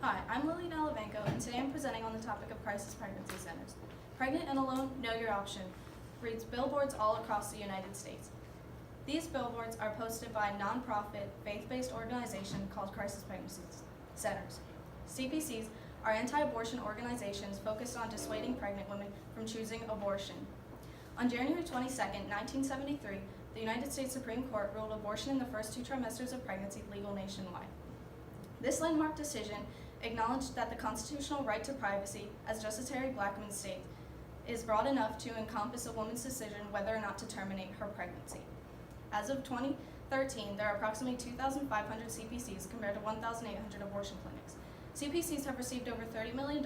Hi, I'm Nalevanko, and today I'm presenting on the topic of crisis pregnancy centers. Pregnant and alone, know your option, reads billboards all across the United States. These billboards are posted by a nonprofit, faith-based organization called Crisis Pregnancy Centers. CPCs are anti-abortion organizations focused on dissuading pregnant women from choosing abortion. On January 22, 1973, the United States Supreme Court ruled abortion in the first 2 trimesters of pregnancy legal nationwide. This landmark decision acknowledged that the constitutional right to privacy, as Justice Harry Blackmun states, is broad enough to encompass a woman's decision whether or not to terminate her pregnancy. As of 2013, there are approximately 2,500 CPCs compared to 1,800 abortion clinics. CPCs have received over $30 million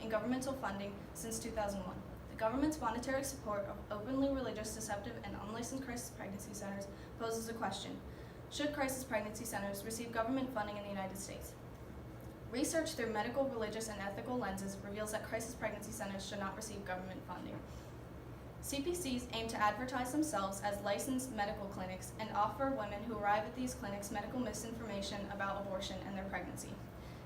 in governmental funding since 2001. The government's monetary support of openly religious, deceptive, and unlicensed crisis pregnancy centers poses a question. Should crisis pregnancy centers receive government funding in the United States? Research through medical, religious, and ethical lenses reveals that crisis pregnancy centers should not receive government funding. CPCs aim to advertise themselves as licensed medical clinics and offer women who arrive at these clinics medical misinformation about abortion and their pregnancy.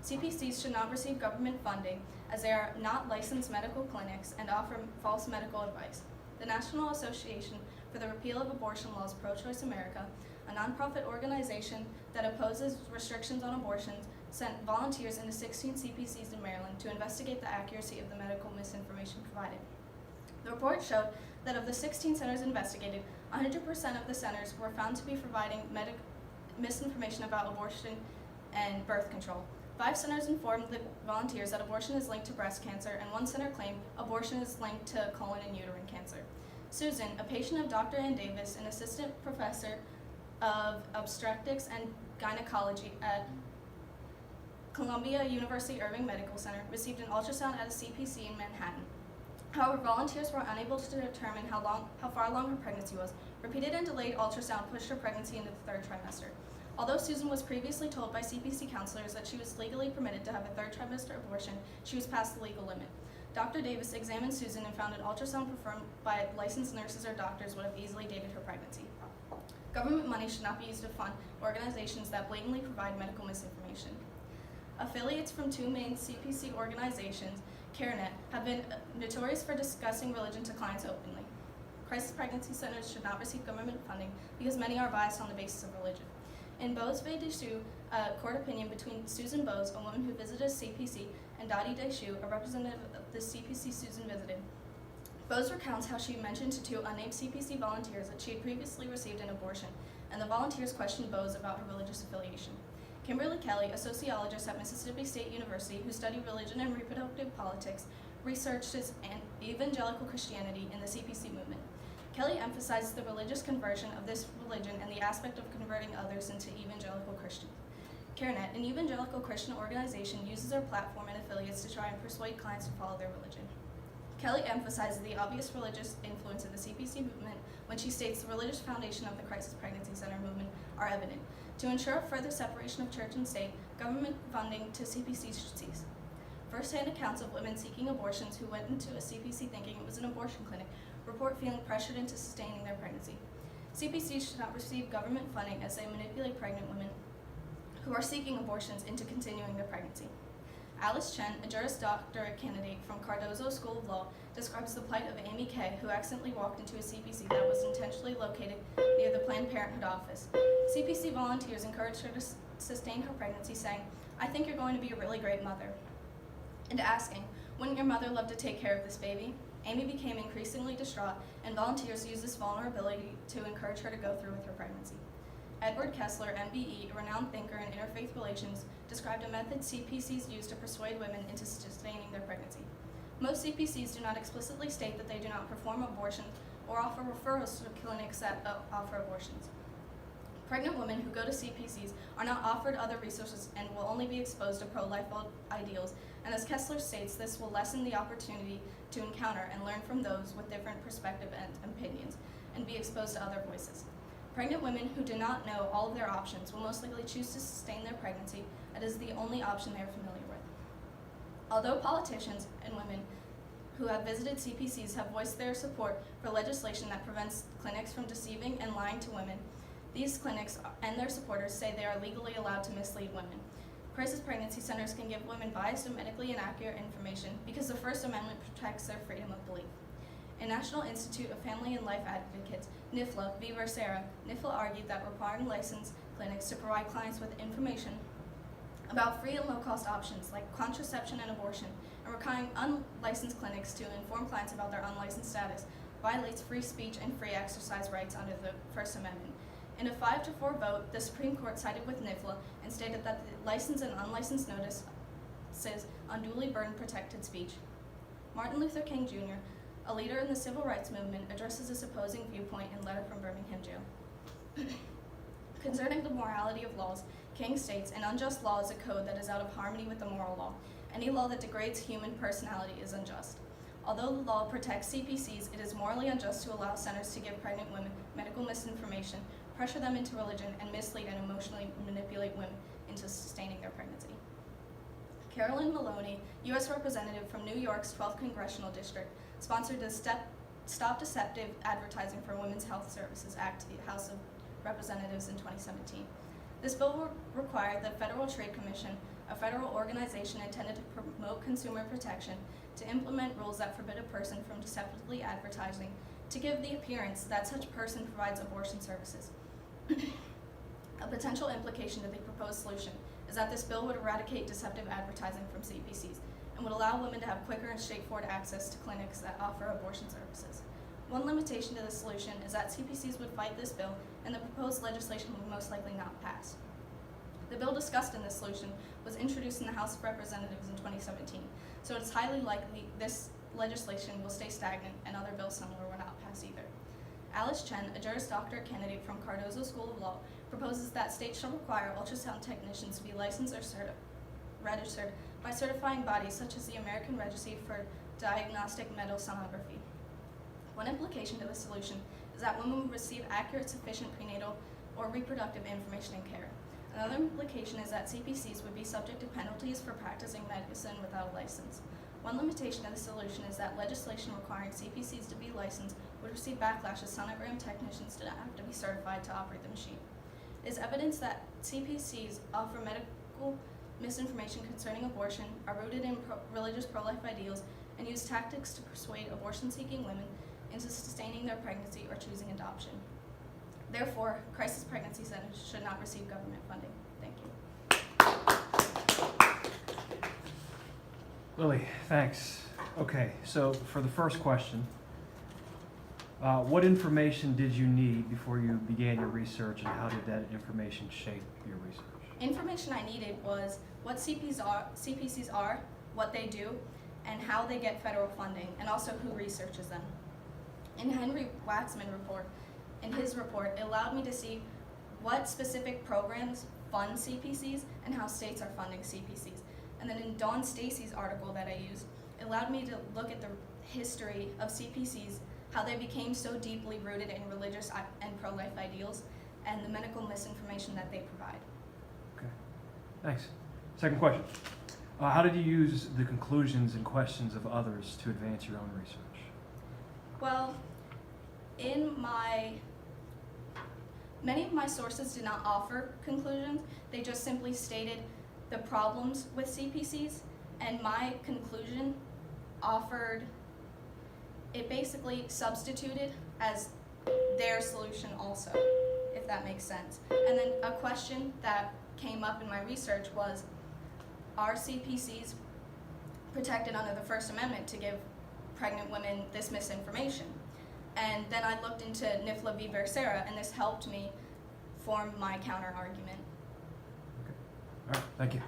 CPCs should not receive government funding as they are not licensed medical clinics and offer false medical advice. The National Association for the Repeal of Abortion Laws, Pro-Choice America, a nonprofit organization that opposes restrictions on abortions, sent volunteers into 16 CPCs in Maryland to investigate the accuracy of the medical misinformation provided. The report showed that of the 16 centers investigated, 100% of the centers were found to be providing misinformation about abortion and birth control. 5 centers informed the volunteers that abortion is linked to breast cancer, and 1 center claimed abortion is linked to colon and uterine cancer. Susan, a patient of Dr. Ann Davis, an assistant professor of obstetrics and gynecology at Columbia University Irving Medical Center, received an ultrasound at a CPC in Manhattan. However, volunteers were unable to determine how far along her pregnancy was. Repeated and delayed ultrasound pushed her pregnancy into the 3rd trimester. Although Susan was previously told by CPC counselors that she was legally permitted to have a 3rd trimester abortion, she was past the legal limit. Dr. Davis examined Susan and found an ultrasound performed by licensed nurses or doctors would have easily dated her pregnancy. Government money should not be used to fund organizations that blatantly provide medical misinformation. Affiliates from 2 main CPC organizations, CareNet, have been notorious for discussing religion to clients openly. Crisis pregnancy centers should not receive government funding because many are biased on the basis of religion. In Bose v. Deshu, a court opinion between Susan Bose, a woman who visited a CPC, and Dottie Deshu, a representative of the CPC Susan visited, Bose recounts how she mentioned to 2 unnamed CPC volunteers that she had previously received an abortion, and the volunteers questioned Bose about her religious affiliation. Kimberly Kelly, a sociologist at Mississippi State University who studied religion and reproductive politics, researched evangelical Christianity in the CPC movement. Kelly emphasizes the religious conversion of this religion and the aspect of converting others into evangelical Christians. CareNet, an evangelical Christian organization, uses their platform and affiliates to try and persuade clients to follow their religion. Kelly emphasizes the obvious religious influence of the CPC movement when she states the religious foundation of the Crisis Pregnancy Center movement are evident. To ensure a further separation of church and state, government funding to CPCs should cease. First-hand accounts of women seeking abortions who went into a CPC thinking it was an abortion clinic report feeling pressured into sustaining their pregnancy. CPCs should not receive government funding as they manipulate pregnant women who are seeking abortions into continuing their pregnancy. Alice Chen, a Juris Doctorate candidate from Cardozo School of Law, describes the plight of Amy Kay, who accidentally walked into a CPC that was intentionally located near the Planned Parenthood office. CPC volunteers encouraged her to sustain her pregnancy, saying, "I think you're going to be a really great mother," and asking, "Wouldn't your mother love to take care of this baby?" Amy became increasingly distraught, and volunteers used this vulnerability to encourage her to go through with her pregnancy. Edward Kessler, MBE, a renowned thinker in interfaith relations, described a method CPCs use to persuade women into sustaining their pregnancy. Most CPCs do not explicitly state that they do not perform abortions or offer referrals to clinics that offer abortions. Pregnant women who go to CPCs are not offered other resources and will only be exposed to pro-life ideals, and as Kessler states, this will lessen the opportunity to encounter and learn from those with different perspectives and opinions, and be exposed to other voices. Pregnant women who do not know all of their options will most likely choose to sustain their pregnancy as it is the only option they are familiar with. Although politicians and women who have visited CPCs have voiced their support for legislation that prevents clinics from deceiving and lying to women, these clinics and their supporters say they are legally allowed to mislead women. crisis pregnancy centers can give women biased and medically inaccurate information because the First Amendment protects their freedom of belief. In National Institute of Family and Life Advocates, NIFLA v. Becerra, NIFLA argued that requiring licensed clinics to provide clients with information about free and low-cost options like contraception and abortion, and requiring unlicensed clinics to inform clients about their unlicensed status violates free speech and free exercise rights under the First Amendment. In a 5-4 vote, the Supreme Court sided with NIFLA and stated that the licensed and unlicensed notices unduly burden protected speech. Martin Luther King Jr., a leader in the civil rights movement, addresses this opposing viewpoint in a letter from Birmingham jail. Concerning the morality of laws, King states, "An unjust law is a code that is out of harmony with the moral law. Any law that degrades human personality is unjust. Although the law protects CPCs, it is morally unjust to allow centers to give pregnant women medical misinformation, pressure them into religion, and mislead and emotionally manipulate women into sustaining their pregnancy." Carolyn Maloney, U.S. Representative from New York's 12th Congressional District, sponsored the Stop Deceptive Advertising for Women's Health Services Act to the House of Representatives in 2017. This bill will require the Federal Trade Commission, a federal organization intended to promote consumer protection, to implement rules that forbid a person from deceptively advertising to give the appearance that such person provides abortion services. A potential implication of the proposed solution is that this bill would eradicate deceptive advertising from CPCs and would allow women to have quicker and straightforward access to clinics that offer abortion services. One limitation to the solution is that CPCs would fight this bill and the proposed legislation would most likely not pass. The bill discussed in this solution was introduced in the House of Representatives in 2017, so it's highly likely this legislation will stay stagnant and other bills similar will not pass either. Alice Chen, a Juris Doctorate candidate from Cardozo School of Law, proposes that states shall require ultrasound technicians to be licensed or registered by certifying bodies such as the American Registry for Diagnostic Metal Sonography. One implication to the solution is that women will receive accurate, sufficient prenatal or reproductive information and care. Another implication is that CPCs would be subject to penalties for practicing medicine without a license. One limitation of the solution is that legislation requiring CPCs to be licensed would receive backlash as sonogram technicians did not have to be certified to operate the machine. It is evidence that CPCs offer medical misinformation concerning abortion, are rooted in religious pro-life ideals, and use tactics to persuade abortion-seeking women into sustaining their pregnancy or choosing adoption. Therefore, crisis pregnancy centers should not receive government funding. Thank you. Lily, thanks. Okay, so for the first question, what information did you need before you began your research, and how did that information shape your research? Information I needed was what CPCs are, what they do, and how they get federal funding, and also who researches them. In Henry Waxman's report, it allowed me to see what specific programs fund CPCs and how states are funding CPCs. And then in Dawn Stacy's article that I used, it allowed me to look at the history of CPCs, how they became so deeply rooted in religious and pro-life ideals, and the medical misinformation that they provide. Okay, thanks. Second question. How did you use the conclusions and questions of others to advance your own research? Well, many of my sources did not offer conclusions. They just simply stated the problems with CPCs, and my conclusion it basically substituted as their solution also, if that makes sense. And then a question that came up in my research was, are CPCs protected under the First Amendment to give pregnant women this misinformation? And then I looked into NIFLA v. Becerra, and this helped me form my counter argument. Okay. All right, thank you.